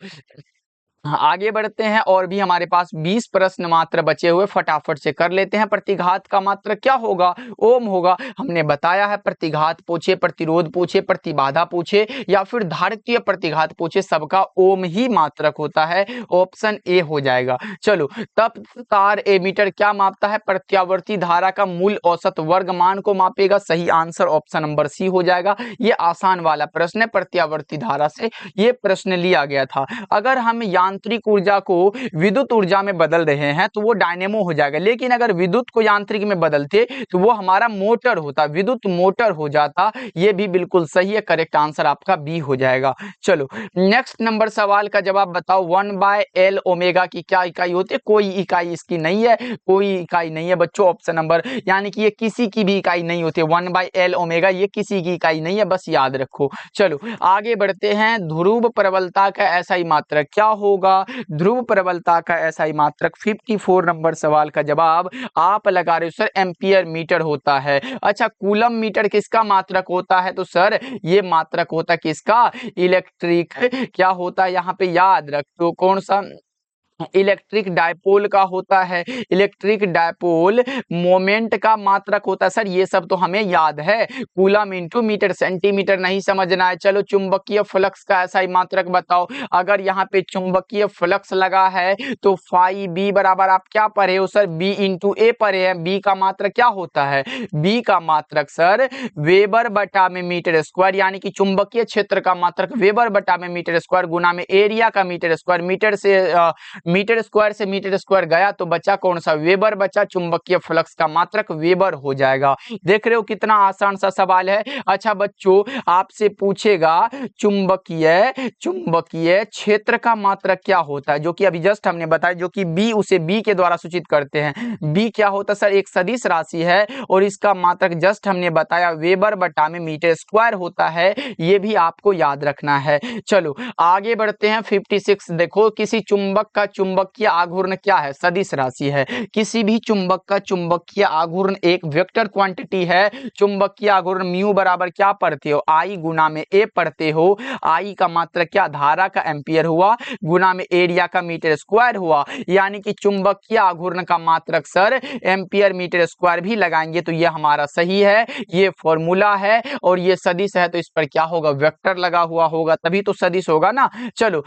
S1: आगे बढ़ते हैं, और भी हमारे पास 20 प्रश्न मात्र बचे हुए, फटाफट से कर लेते हैं। प्रतिघात का मात्रक क्या होगा, ओम होगा। हमने बताया है प्रतिघात पूछे, प्रतिरोध पूछे, प्रतिबाधा पूछे या फिर धारित्य प्रतिघात पूछे, सबका ओम ही मात्रक होता है। ऑप्शन ए हो जाएगा। चलो तप तार एमीटर क्या मापता है, प्रत्यावर्ती धारा का मूल औसत वर्गमान को मापेगा। सही आंसर ऑप्शन नंबर सी हो जाएगा। ये आसान वाला प्रश्न है, प्रत्यावर्ती धारा से ये प्रश्न लिया गया था। अगर हम यांत्रिक ऊर्जा को विद्युत ऊर्जा में बदल रहे हैं तो वो डायनेमो हो जाएगा, लेकिन अगर विद्युत को यांत्रिक में बदलते तो वो हमारा मोटर होता, विद्युत मोटर हो जाता। ये भी बिल्कुल सही है, करेक्ट आंसर आपका बी हो जाएगा। चलो नेक्स्ट नंबर सवाल का जवाब बताओ, 1/L ओमेगा की क्या इकाई होती है? कोई इकाई इसकी नहीं है, कोई इकाई नहीं है बच्चों। ऑप्शन नंबर, यानी कि ये किसी की भी इकाई नहीं होती है। 1/L ओमेगा ये किसी की इकाई नहीं है, बस याद रखो। चलो आगे बढ़ते हैं। ध्रुव प्रबलता का एसआई मात्रक क्या होगा? ध्रुव प्रबलता का एसआई मात्रक 54 नंबर सवाल का जवाब आप लगा रहे हो सर, एम्पियर मीटर होता है। अच्छा कूलम मीटर किसका मात्रक होता है? तो सर ये मात्रक होता है किसका, इलेक्ट्रिक क्या होता है यहाँ पे याद रख तो, कौन सा, इलेक्ट्रिक डायपोल का होता है। इलेक्ट्रिक डायपोल मोमेंट का मात्रक होता है। सर ये सब तो हमें याद है, कूलम इंटू मीटर सेंटीमीटर नहीं समझना है। चलो चुंबकीय फ्लक्स का ऐसा ही मात्रक बताओ। अगर यहाँ पे चुंबकीय फ्लक्स लगा है तो फाई बी बराबर आप क्या पढ़े हो सर, बी इंटू ए पढ़े हैं। बी का मात्रक क्या होता है, बी का मात्रक सर वेबर बटा में मीटर स्क्वायर, यानी कि चुंबकीय क्षेत्र का मात्रक वेबर बटा में मीटर स्क्वायर गुना में एरिया का मीटर स्क्वायर। मीटर स्क्वायर गया तो बचा कौन सा, वेबर बचा। चुंबकीय फ्लक्स का मात्रक वेबर हो जाएगा। देख रहे हो कितना आसान सा सवाल है। अच्छा बच्चों आपसे पूछेगा चुंबकीय क्षेत्र का मात्रक क्या होता है, जो कि अभी जस्ट हमने बताया, जो कि बी, उसे बी के द्वारा सूचित करते हैं। बी क्या होता है सर, एक सदिश राशि है और इसका मात्रक जस्ट हमने बताया वेबर बटा में मीटर स्क्वायर होता है। ये भी आपको याद रखना है। चलो आगे बढ़ते हैं। 56 देखो, किसी चुंबक का चुंबकीय आघूर्ण क्या है, सदिश राशि है। किसी भी चुंबक का चुंबकीय आघूर्ण एक वेक्टर क्वांटिटी है। चुंबकीय आघूर्ण म्यू बराबर क्या पढ़ते हो, आई गुना में ए पढ़ते हो। आई का मात्रक क्या, धारा का एम्पियर हुआ गुना में एरिया का मीटर स्क्वायर हुआ, यानी कि चुंबकीय आघूर्ण का मात्रक सर एम्पियर मीटर स्क्वायर भी लगाएंगे तो ये हमारा सही है। ये फॉर्मूला है और ये सदिश है तो इस पर क्या होगा, वेक्टर लगा हुआ होगा, तभी तो सदिश होगा ना। चलो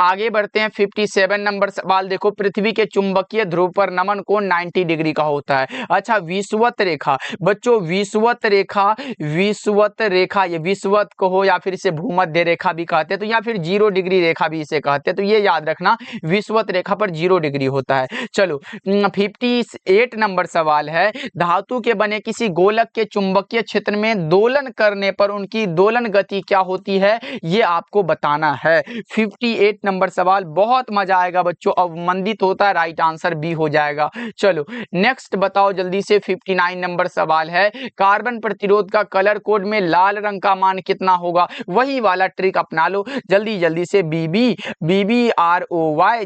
S1: आगे बढ़ते हैं। 57 नंबर सवाल देखो, पृथ्वी के चुंबकीय ध्रुव पर नमन कोण 90 डिग्री का होता है। अच्छा, विषुवत रेखा बच्चों, विषुवत रेखा ये विषुवत कहो या फिर इसे भूमध्य रेखा भी कहते हैं, तो या फिर 0 डिग्री रेखा भी इसे कहते हैं, तो ये याद रखना विषुवत रेखा पर 0 डिग्री होता है। चलो 58 नंबर सवाल है, धातु के बने किसी गोलक के चुंबकीय क्षेत्र में दोलन करने पर उनकी दोलन गति क्या होती है, ये आपको बताना है। 58 नंबर सवाल, बहुत मजा आएगा बच्चों, अवमंदित होता है, राइट आंसर बी हो जाएगा। चलो नेक्स्ट बताओ जल्दी से। 59 नंबर सवाल है, कार्बन प्रतिरोध का कलर कोड में लाल रंग का मान कितना होगा, वही वाला ट्रिक अपना लो जल्दी जल्दी से। BBROY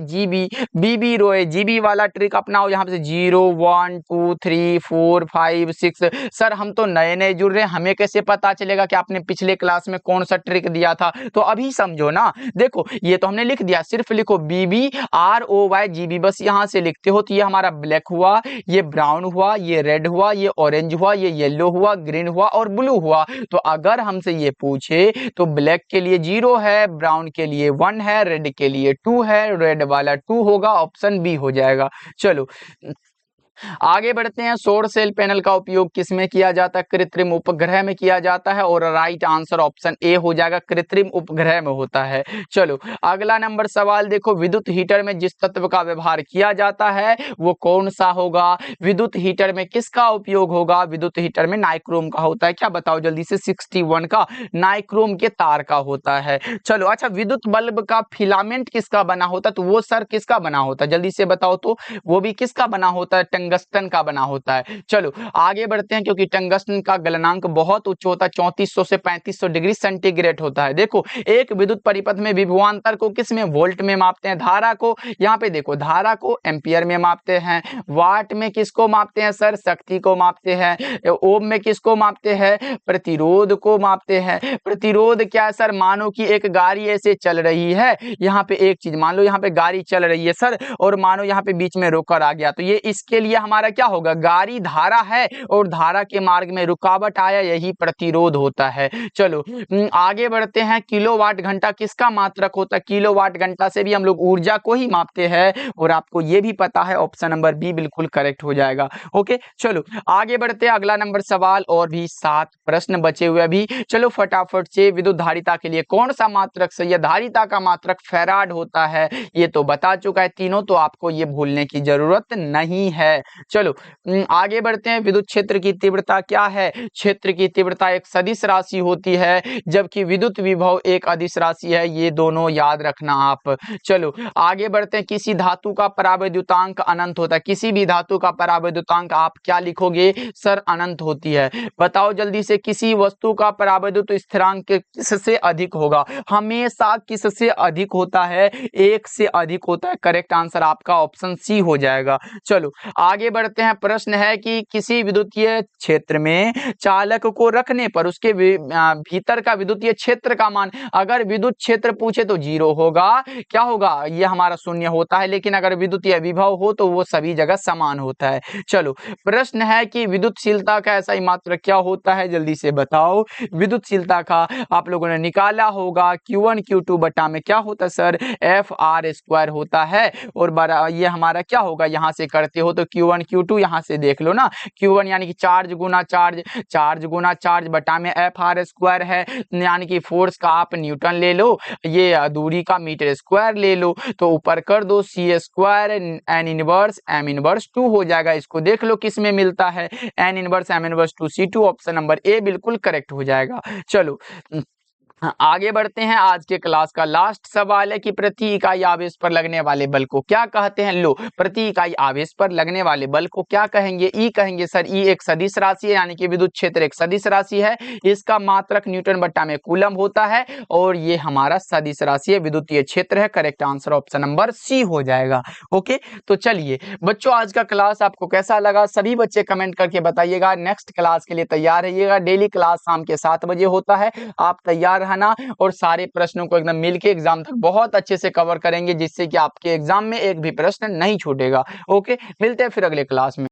S1: GB वाला ट्रिक अपनाओ, यहाँ पे 0 1 2 3 4 5 6। सर हम तो नए नए जुड़ रहे हैं, हमें कैसे पता चलेगा कि आपने पिछले क्लास में कौन सा ट्रिक दिया था, तो अभी समझो ना। देखो ये तो हमने लिख दिया, सिर्फ लिखो BBROY GB, बस यहाँ से लिखते हो तो ये हमारा ब्लैक हुआ, ये ब्राउन हुआ, ये रेड हुआ, ये ऑरेंज हुआ, ये येलो हुआ, ग्रीन हुआ और ब्लू हुआ। तो अगर हमसे ये पूछे तो ब्लैक के लिए 0 है, ब्राउन के लिए 1 है, रेड के लिए 2 है, रेड वाला 2 होगा, ऑप्शन बी हो जाएगा। चलो आगे बढ़ते हैं। सौर सेल पैनल का उपयोग किसमें किया जाता है, कृत्रिम उपग्रह में किया जाता है, और राइट आंसर ऑप्शन ए हो जाएगा, कृत्रिम उपग्रह में होता है। चलो अगला नंबर सवाल देखो, विद्युत हीटर में जिस तत्व का व्यवहार किया जाता है वो कौन सा होगा, विद्युत हीटर में किसका उपयोग होगा, विद्युत हीटर में नाइक्रोम का होता है। क्या बताओ जल्दी से, 61 का नाइक्रोम के तार का होता है। चलो अच्छा, विद्युत बल्ब का फिलामेंट किसका बना होता है, तो वो सर किसका बना होता है, जल्दी से बताओ तो, वो भी किसका बना होता है, टंगस्टन का बना होता है। चलो आगे बढ़ते हैं, क्योंकि टंगस्टन का गलनांक बहुत उच्च होता है, 3400 से 3500 डिग्री सेंटीग्रेड होता है। देखो एक विद्युत परिपथ में विभवांतर को किस में, वोल्ट में मापते हैं, धारा को यहाँ पे देखो, धारा को एम्पियर में मापते हैं, वाट में किसको मापते हैं सर, शक्ति को मापते हैं, ओम में किसको मापते हैं, प्रतिरोध को मापते हैं। प्रतिरोध क्या है सर, मानो कि एक गाड़ी ऐसे चल रही है, यहाँ पे एक चीज मान लो, यहाँ पे गाड़ी चल रही है सर, और मानो यहाँ पे बीच में रोकर आ गया, तो ये इसके लिए हमारा क्या होगा, गाड़ी धारा है और धारा के मार्ग में रुकावट आया, यही प्रतिरोध होता है। चलो आगे बढ़ते हैं। किलोवाट घंटा किसका मात्रक होता है, किलोवाट घंटा से भी हम लोग ऊर्जा को ही मापते हैं, और आपको ये भी पता है, ऑप्शन नंबर बी बिल्कुल करेक्ट हो जाएगा। ओके चलो आगे बढ़ते हैं, अगला नंबर सवाल, और भी 7 प्रश्न बचे हुए अभी, चलो फटाफट से। विद्युत धारिता के लिए कौन सा मात्रक सही है, धारिता का मात्रक फैराड होता है, ये तो बता चुका है तीनों, तो आपको ये भूलने की जरूरत नहीं है। चलो आगे बढ़ते हैं। विद्युत क्षेत्र की तीव्रता क्या है, क्षेत्र की तीव्रता एक सदिश राशि होती है, जबकि विद्युत विभव एक अदिश राशि है, ये दोनों याद रखना आप। चलो आगे बढ़ते हैं। किसी धातु का परावैद्युतांक अनंत होता है, किसी भी धातु का परावैद्युतांक आप क्या लिखोगे सर, अनंत होती है। बताओ जल्दी से, किसी वस्तु का परावैद्युत स्थिरांक किससे अधिक होगा, हमेशा किससे अधिक होता है, 1 से अधिक होता है। करेक्ट आंसर आपका ऑप्शन सी हो जाएगा। चलो आगे बढ़ते हैं। प्रश्न है कि किसी विद्युतीय क्षेत्र में चालक को रखने पर उसके भीतर का विद्युतीय क्षेत्र का मान, अगर विद्युत क्षेत्र पूछे तो 0 होगा, क्या होगा, ये हमारा 0 होता है, लेकिन अगर विद्युतीय विभव हो तो वो सभी जगह समान होता है। चलो प्रश्न है कि विद्युतशीलता का ऐसा ही मात्रक क्या होता है, जल्दी से बताओ। विद्युतशीलता का आप लोगों ने निकाला होगा, Q1 Q2 बटा में क्या होता है सर, FR² होता है, और बड़ा ये हमारा क्या होगा, यहाँ से करते हो तो Q1 Q2 यहाँ से देख लो ना, Q1 यानी कि चार्ज गुना चार्ज, चार्ज गुना चार्ज बटा में FR² है, यानी कि फोर्स का आप न्यूटन ले लो, ये दूरी का मीटर स्क्वायर ले लो, तो ऊपर कर दो C² N inverse M inverse 2 हो जाएगा। इसको देख लो किस में मिलता है, N inverse M inverse 2 C2, option number A बिल्कुल करेक्ट हो जाएगा। चलो आगे बढ़ते हैं। आज के क्लास का लास्ट सवाल है कि प्रति इकाई आवेश पर लगने वाले बल को क्या कहते हैं। लो, प्रति इकाई आवेश पर लगने वाले बल को क्या कहेंगे, ई कहेंगे सर। ई एक सदिश राशि है, यानी कि विद्युत क्षेत्र एक सदिश राशि है, इसका मात्रक न्यूटन बटा में कूलम होता है, और ये हमारा सदिश राशि है, विद्युतीय क्षेत्र है। Correct answer option number C हो जाएगा। ओके तो चलिए बच्चों, आज का क्लास आपको कैसा लगा, सभी बच्चे कमेंट करके बताइएगा। नेक्स्ट क्लास के लिए तैयार रहिएगा, डेली क्लास शाम के 7 बजे होता है, आप तैयार रहना, और सारे प्रश्नों को एकदम मिलके एग्जाम तक बहुत अच्छे से कवर करेंगे, जिससे कि आपके एग्जाम में एक भी प्रश्न नहीं छूटेगा। ओके, मिलते हैं फिर अगले क्लास में।